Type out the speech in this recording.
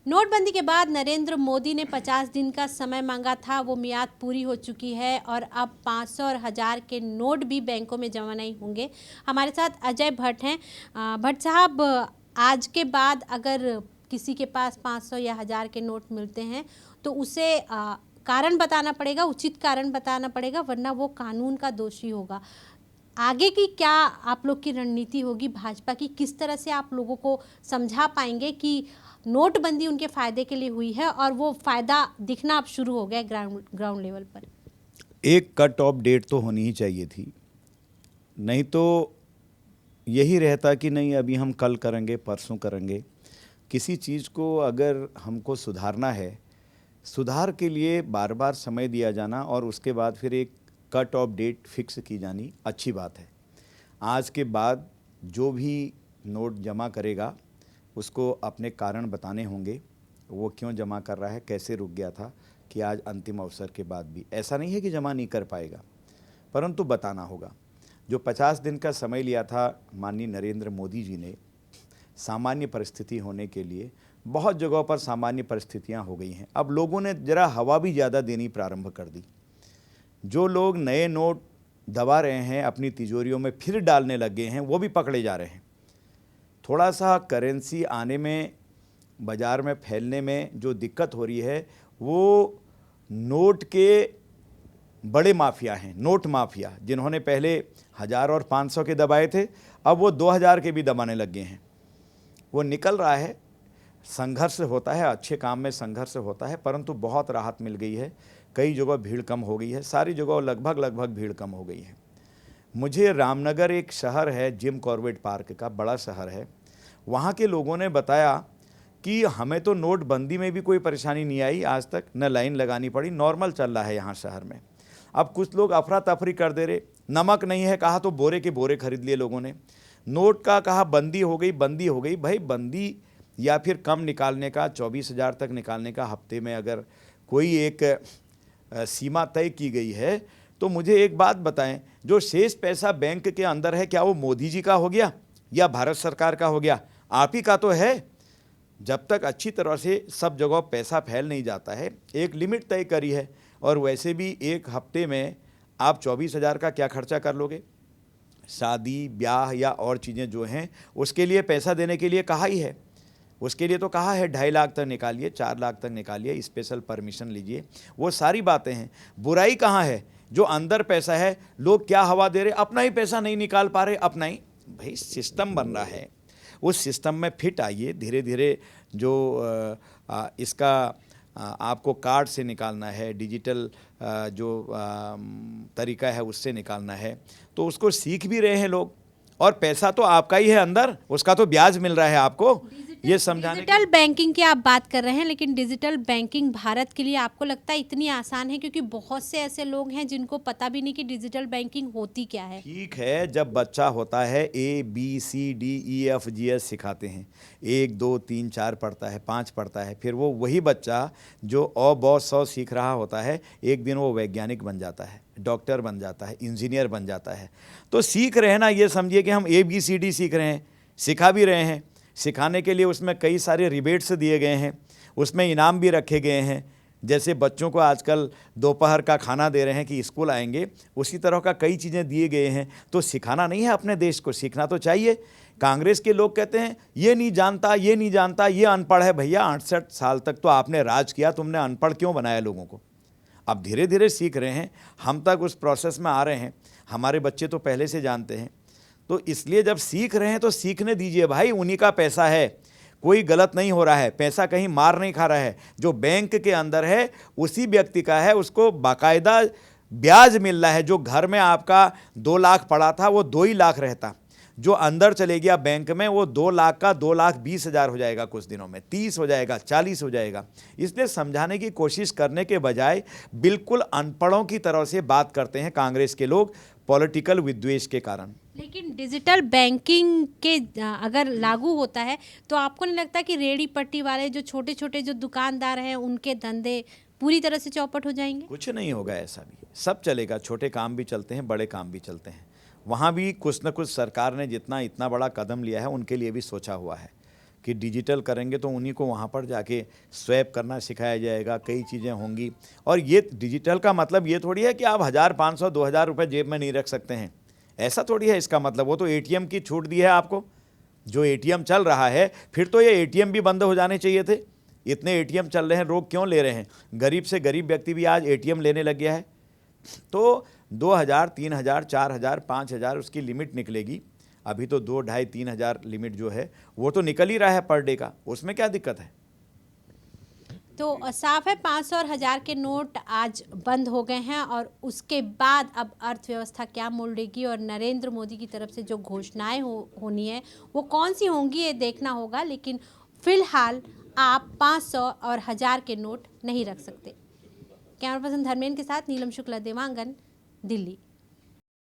नोटबंदी के बाद नरेंद्र मोदी ने 50 दिन का समय मांगा था, वो मियाद पूरी हो चुकी है और अब 500 और 1000 के नोट भी बैंकों में जमा नहीं होंगे। हमारे साथ अजय भट्ट हैं। भट्ट साहब, आज के बाद अगर किसी के पास 500 या 1000 के नोट मिलते हैं तो उसे कारण बताना पड़ेगा, उचित कारण बताना पड़ेगा, वरना वो कानून का दोषी होगा। आगे की क्या आप लोग की रणनीति होगी भाजपा की? किस तरह से आप लोगों को समझा पाएंगे कि नोटबंदी उनके फायदे के लिए हुई है और वो फायदा दिखना अब शुरू हो गया ग्राउंड लेवल पर? एक कट ऑफ डेट तो होनी ही चाहिए थी, नहीं तो यही रहता कि नहीं अभी हम कल करेंगे परसों करेंगे। किसी चीज़ को अगर हमको सुधारना है, सुधार के लिए बार बार समय दिया जाना और उसके बाद फिर एक कट ऑफ डेट फिक्स की जानी अच्छी बात है। आज के बाद जो भी नोट जमा करेगा उसको अपने कारण बताने होंगे, वो क्यों जमा कर रहा है, कैसे रुक गया था कि आज अंतिम अवसर के बाद भी। ऐसा नहीं है कि जमा नहीं कर पाएगा, परंतु बताना होगा। जो 50 दिन का समय लिया था माननीय नरेंद्र मोदी जी ने, सामान्य परिस्थिति होने के लिए बहुत जगहों पर सामान्य परिस्थितियां हो गई हैं। अब लोगों ने ज़रा हवा भी ज़्यादा देनी प्रारंभ कर दी। जो लोग नए नोट दबा रहे हैं, अपनी तिजोरियों में फिर डालने लग गए हैं, वो भी पकड़े जा रहे हैं। थोड़ा सा करेंसी आने में, बाज़ार में फैलने में जो दिक्कत हो रही है वो नोट के बड़े माफिया हैं, नोट माफिया, जिन्होंने पहले 1000 और 500 के दबाए थे, अब वो 2000 के भी दबाने लग गए हैं। वो निकल रहा है, संघर्ष होता है, अच्छे काम में संघर्ष होता है, परंतु बहुत राहत मिल गई है। कई जगह भीड़ कम हो गई है, सारी जगह लगभग भीड़ कम हो गई है। मुझे रामनगर एक शहर है, जिम कॉर्बेट पार्क का बड़ा शहर है, वहाँ के लोगों ने बताया कि हमें तो नोटबंदी में भी कोई परेशानी नहीं आई आज तक, न लाइन लगानी पड़ी, नॉर्मल चल रहा है यहाँ शहर में। अब कुछ लोग अफरा तफरी कर दे रहे, नमक नहीं है कहा तो बोरे के बोरे खरीद लिए लोगों ने। नोट का कहा बंदी हो गई। भाई बंदी या फिर कम निकालने का, 24,000 तक निकालने का हफ्ते में अगर कोई एक सीमा तय की गई है तो मुझे एक बात बताएं, जो शेष पैसा बैंक के अंदर है, क्या वो मोदी जी का हो गया या भारत सरकार का हो गया? आप ही का तो है। जब तक अच्छी तरह से सब जगह पैसा फैल नहीं जाता है, एक लिमिट तय करी है। और वैसे भी एक हफ्ते में आप 24,000 का क्या खर्चा कर लोगे? शादी ब्याह या और चीज़ें जो हैं उसके लिए पैसा देने के लिए कहा ही है, उसके लिए तो कहा है 2.5 लाख तक निकालिए, 4 लाख तक निकालिए, स्पेशल परमिशन लीजिए, वो सारी बातें हैं। बुराई कहाँ है? जो अंदर पैसा है, लोग क्या हवा दे रहे, अपना ही पैसा नहीं निकाल पा रहे, अपना ही। भाई सिस्टम बन रहा है, उस सिस्टम में फिट आइए धीरे धीरे। जो इसका आपको कार्ड से निकालना है, डिजिटल जो तरीका है उससे निकालना है, तो उसको सीख भी रहे हैं लोग। और पैसा तो आपका ही है अंदर, उसका तो ब्याज मिल रहा है आपको, ये समझाने। डिजिटल बैंकिंग की आप बात कर रहे हैं, लेकिन डिजिटल बैंकिंग भारत के लिए आपको लगता है इतनी आसान है? क्योंकि बहुत से ऐसे लोग हैं जिनको पता भी नहीं कि डिजिटल बैंकिंग होती क्या है। ठीक है, जब बच्चा होता है ABCDEFGH सिखाते हैं, 1 2 3 4 पढ़ता है, 5 पढ़ता है, फिर वो वही बच्चा जो अ ब स सीख रहा होता है, एक दिन वो वैज्ञानिक बन जाता है, डॉक्टर बन जाता है, इंजीनियर बन जाता है। तो सीख रहे हैं ना, ये समझिए कि हम ABCD सीख रहे हैं, सिखा भी रहे हैं। सिखाने के लिए उसमें कई सारे रिबेट्स दिए गए हैं, उसमें इनाम भी रखे गए हैं। जैसे बच्चों को आजकल दोपहर का खाना दे रहे हैं कि स्कूल आएंगे, उसी तरह का कई चीज़ें दिए गए हैं। तो सिखाना नहीं है अपने देश को, सीखना तो चाहिए। कांग्रेस के लोग कहते हैं ये नहीं जानता, ये नहीं जानता, ये अनपढ़ है। भैया 68 साल तक तो आपने राज किया, तुमने अनपढ़ क्यों बनाया लोगों को? अब धीरे धीरे सीख रहे हैं, हम तक उस प्रोसेस में आ रहे हैं, हमारे बच्चे तो पहले से जानते हैं। तो इसलिए जब सीख रहे हैं तो सीखने दीजिए भाई, उन्हीं का पैसा है, कोई गलत नहीं हो रहा है, पैसा कहीं मार नहीं खा रहा है। जो बैंक के अंदर है उसी व्यक्ति का है, उसको बाकायदा ब्याज मिल रहा है। जो घर में आपका 2 लाख पड़ा था वो 2 ही लाख रहता, जो अंदर चले गया बैंक में वो 2 लाख का 2,20,000 हो जाएगा, कुछ दिनों में 30 हो जाएगा, 40 हो जाएगा। इसलिए समझाने की कोशिश करने के बजाय बिल्कुल अनपढ़ों की तरह से बात करते हैं कांग्रेस के लोग, पॉलिटिकल विद्वेष के कारण। लेकिन डिजिटल बैंकिंग के अगर लागू होता है तो आपको नहीं लगता कि रेहड़ी पट्टी वाले जो छोटे छोटे जो दुकानदार हैं उनके धंधे पूरी तरह से चौपट हो जाएंगे? कुछ नहीं होगा, ऐसा भी सब चलेगा, छोटे काम भी चलते हैं, बड़े काम भी चलते हैं। वहाँ भी कुछ न कुछ सरकार ने जितना इतना बड़ा कदम लिया है उनके लिए भी सोचा हुआ है। कि डिजिटल करेंगे तो उन्हीं को वहाँ पर जाके स्वैप करना सिखाया जाएगा, कई चीज़ें होंगी। और ये डिजिटल का मतलब ये थोड़ी है कि आप 1000, 500, 2000 रुपये जेब में नहीं रख सकते हैं, ऐसा थोड़ी है इसका मतलब। वो तो एटीएम की छूट दी है आपको, जो एटीएम चल रहा है, फिर तो ये एटीएम भी बंद हो जाने चाहिए थे। इतने एटीएम चल रहे हैं, लोग क्यों ले रहे हैं? गरीब से गरीब व्यक्ति भी आज एटीएम लेने लग गया है। तो 2000, 3000, 4000, 5000 उसकी लिमिट निकलेगी। अभी तो 2, 2.5, 3000 लिमिट जो है वो तो निकल ही रहा है पर डे का, उसमें क्या दिक्कत है? तो साफ है 500 और 1000 के नोट आज बंद हो गए हैं और उसके बाद अब अर्थव्यवस्था क्या मोड़ लेगी और नरेंद्र मोदी की तरफ से जो घोषणाएं होनी है वो कौन सी होंगी ये देखना होगा। लेकिन फिलहाल आप 500 और 1000 के नोट नहीं रख सकते। कैमरा पर्सन धर्मेंद्र के साथ नीलम शुक्ला, देवांगन, दिल्ली।